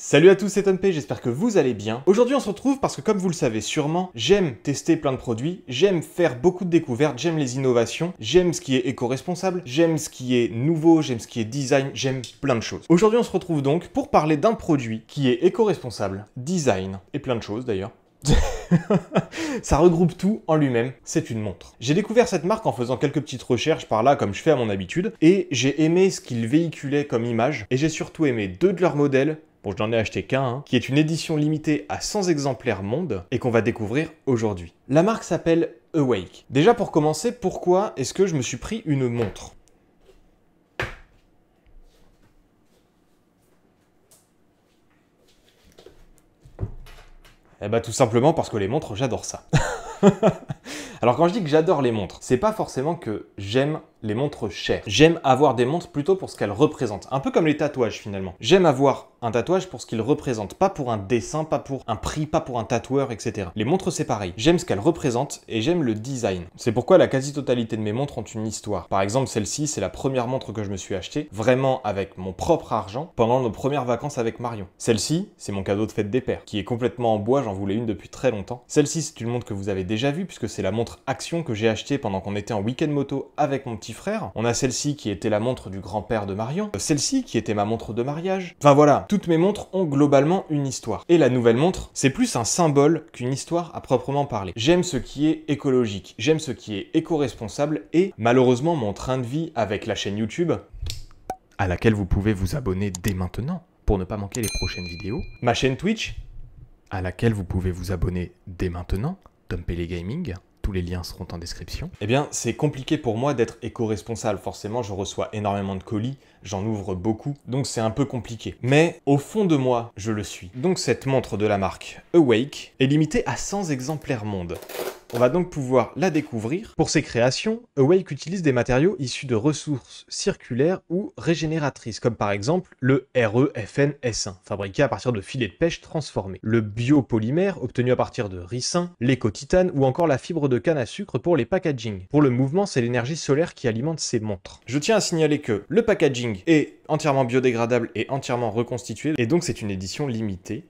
Salut à tous, c'est Tom P, j'espère que vous allez bien. Aujourd'hui on se retrouve parce que comme vous le savez sûrement, j'aime tester plein de produits, j'aime faire beaucoup de découvertes, j'aime les innovations, j'aime ce qui est éco-responsable, j'aime ce qui est nouveau, j'aime ce qui est design, j'aime plein de choses. Aujourd'hui on se retrouve donc pour parler d'un produit qui est éco-responsable, design et plein de choses d'ailleurs. Ça regroupe tout en lui-même, c'est une montre. J'ai découvert cette marque en faisant quelques petites recherches par là comme je fais à mon habitude et j'ai aimé ce qu'ils véhiculaient comme image et j'ai surtout aimé deux de leurs modèles. Bon, je n'en ai acheté qu'un, qui est une édition limitée à 100 exemplaires monde et qu'on va découvrir aujourd'hui. La marque s'appelle Awake. Déjà pour commencer, pourquoi est-ce que je me suis pris une montre ? Eh bah tout simplement parce que les montres, j'adore ça. Alors quand je dis que j'adore les montres, c'est pas forcément que j'aime les montres chères. J'aime avoir des montres plutôt pour ce qu'elles représentent. Un peu comme les tatouages finalement. J'aime avoir un tatouage pour ce qu'il représente. Pas pour un dessin, pas pour un prix, pas pour un tatoueur, etc. Les montres c'est pareil. J'aime ce qu'elles représentent et j'aime le design. C'est pourquoi la quasi-totalité de mes montres ont une histoire. Par exemple celle-ci, c'est la première montre que je me suis achetée, vraiment avec mon propre argent, pendant nos premières vacances avec Marion. Celle-ci, c'est mon cadeau de fête des pères, qui est complètement en bois, j'en voulais une depuis très longtemps. Celle-ci, c'est une montre que vous avez déjà vue, puisque c'est la montre Action que j'ai achetée pendant qu'on était en week-end moto avec mon petit frère. On a celle-ci qui était la montre du grand-père de Marion. Celle-ci qui était ma montre de mariage. Enfin voilà, toutes mes montres ont globalement une histoire. Et la nouvelle montre, c'est plus un symbole qu'une histoire à proprement parler. J'aime ce qui est écologique, j'aime ce qui est éco-responsable et malheureusement mon train de vie avec la chaîne YouTube, à laquelle vous pouvez vous abonner dès maintenant pour ne pas manquer les prochaines vidéos. Ma chaîne Twitch, à laquelle vous pouvez vous abonner dès maintenant, Tom P Gaming. Tous les liens seront en description. Eh bien, c'est compliqué pour moi d'être éco-responsable. Forcément, je reçois énormément de colis, j'en ouvre beaucoup, donc c'est un peu compliqué. Mais au fond de moi, je le suis. Donc cette montre de la marque Awake est limitée à 100 exemplaires monde. On va donc pouvoir la découvrir. Pour ses créations, Awake utilise des matériaux issus de ressources circulaires ou régénératrices, comme par exemple le REFN-S1, fabriqué à partir de filets de pêche transformés, le biopolymère obtenu à partir de ricin, l'éco-titane ou encore la fibre de canne à sucre pour les packaging. Pour le mouvement, c'est l'énergie solaire qui alimente ces montres. Je tiens à signaler que le packaging est entièrement biodégradable et entièrement reconstitué, et donc c'est une édition limitée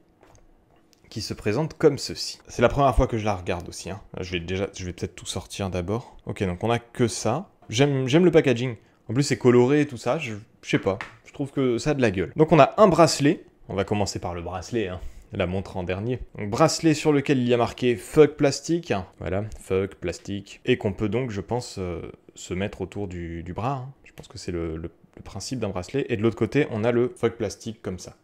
qui se présente comme ceci. C'est la première fois que je la regarde aussi. Hein. Je vais peut-être tout sortir d'abord. Ok, donc on a que ça. J'aime le packaging. En plus, c'est coloré et tout ça. Je sais pas. Je trouve que ça a de la gueule. Donc on a un bracelet. On va commencer par le bracelet, hein. La montre en dernier. Donc bracelet sur lequel il y a marqué Fuck Plastique. Voilà, Fuck Plastique. Et qu'on peut donc, je pense, se mettre autour du bras. Hein. Je pense que c'est le principe d'un bracelet. Et de l'autre côté, on a le Fuck Plastique comme ça.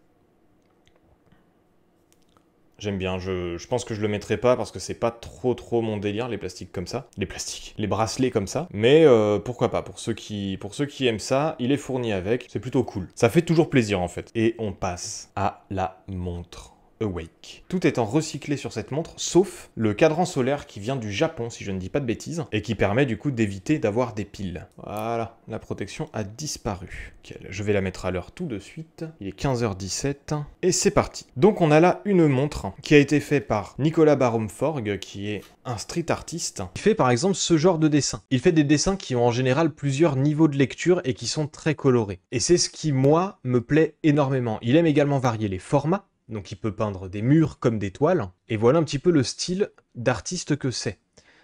J'aime bien, je pense que je le mettrai pas parce que c'est pas trop mon délire, les plastiques comme ça. Les bracelets comme ça. Mais pourquoi pas, pour ceux qui aiment ça, il est fourni avec, c'est plutôt cool. Ça fait toujours plaisir en fait. Et on passe à la montre Awake. Tout étant recyclé sur cette montre, sauf le cadran solaire qui vient du Japon, si je ne dis pas de bêtises, et qui permet du coup d'éviter d'avoir des piles. Voilà, la protection a disparu. Je vais la mettre à l'heure tout de suite. Il est 15h17, et c'est parti. Donc on a là une montre qui a été faite par Nicolas Baromforg, qui est un street artiste. Il fait par exemple ce genre de dessin. Il fait des dessins qui ont en général plusieurs niveaux de lecture et qui sont très colorés. Et c'est ce qui, moi, me plaît énormément. Il aime également varier les formats. Donc il peut peindre des murs comme des toiles, et voilà un petit peu le style d'artiste que c'est.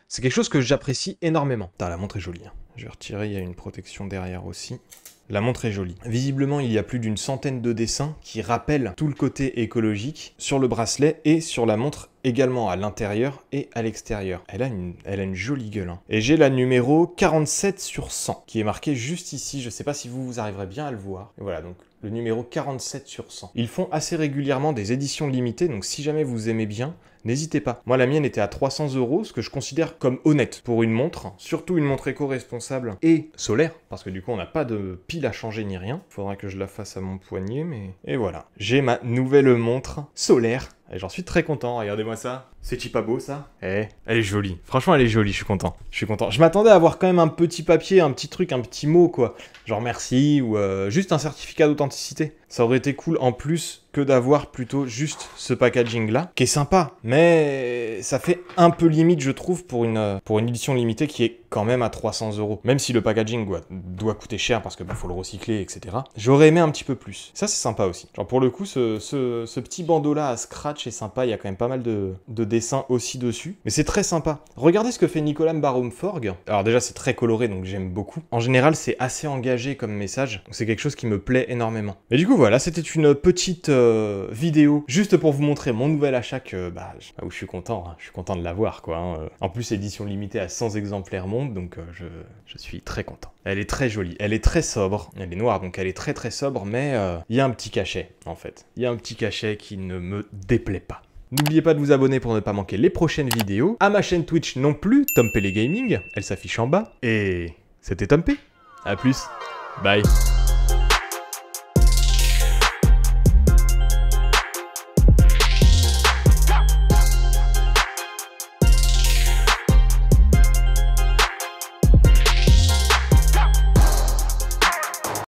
C'est quelque chose que j'apprécie énormément. Putain, la montre est jolie. Hein. Je vais retirer, il y a une protection derrière aussi. La montre est jolie. Visiblement, il y a plus d'une centaine de dessins qui rappellent tout le côté écologique sur le bracelet et sur la montre également à l'intérieur et à l'extérieur. Elle a une jolie gueule. Hein. Et j'ai la numéro 47 sur 100 qui est marquée juste ici. Je sais pas si vous arriverez bien à le voir. Et voilà, donc le numéro 47 sur 100. Ils font assez régulièrement des éditions limitées, donc si jamais vous aimez bien, n'hésitez pas. Moi, la mienne était à 300 €, ce que je considère comme honnête pour une montre, surtout une montre éco-responsable et solaire, parce que du coup, on n'a pas de pile à changer ni rien. Faudra que je la fasse à mon poignet, mais... Et voilà. J'ai ma nouvelle montre solaire, et j'en suis très content, regardez-moi ça. C'est pas beau ça? Eh, elle est jolie. Franchement, elle est jolie, je suis content. Je suis content. Je m'attendais à avoir quand même un petit papier, un petit truc, un petit mot, quoi. Genre merci ou juste un certificat d'authenticité. Ça aurait été cool en plus que d'avoir plutôt juste ce packaging là, qui est sympa, mais ça fait un peu limite, je trouve, pour une édition limitée qui est quand même à 300 €. Même si le packaging doit coûter cher parce que faut le recycler, etc. J'aurais aimé un petit peu plus. Ça, c'est sympa aussi. Genre pour le coup, ce petit bandeau là à scratch est sympa. Il y a quand même pas mal de dessins aussi dessus, mais c'est très sympa. Regardez ce que fait Nicolas Mbaromforg. Alors déjà, c'est très coloré, donc j'aime beaucoup. En général, c'est assez engagé comme message, donc c'est quelque chose qui me plaît énormément. Et du coup, voilà, c'était une petite vidéo juste pour vous montrer mon nouvel achat où je suis content. Hein. Je suis content de l'avoir, quoi. Hein. En plus, édition limitée à 100 exemplaires monde, donc je suis très content. Elle est très jolie, elle est très sobre. Elle est noire, donc elle est très très sobre, mais il y a un petit cachet, en fait. Il y a un petit cachet qui ne me déplaît pas. N'oubliez pas de vous abonner pour ne pas manquer les prochaines vidéos. À ma chaîne Twitch non plus, Tom P les Gaming, elle s'affiche en bas. Et c'était Tom P. A plus. Bye.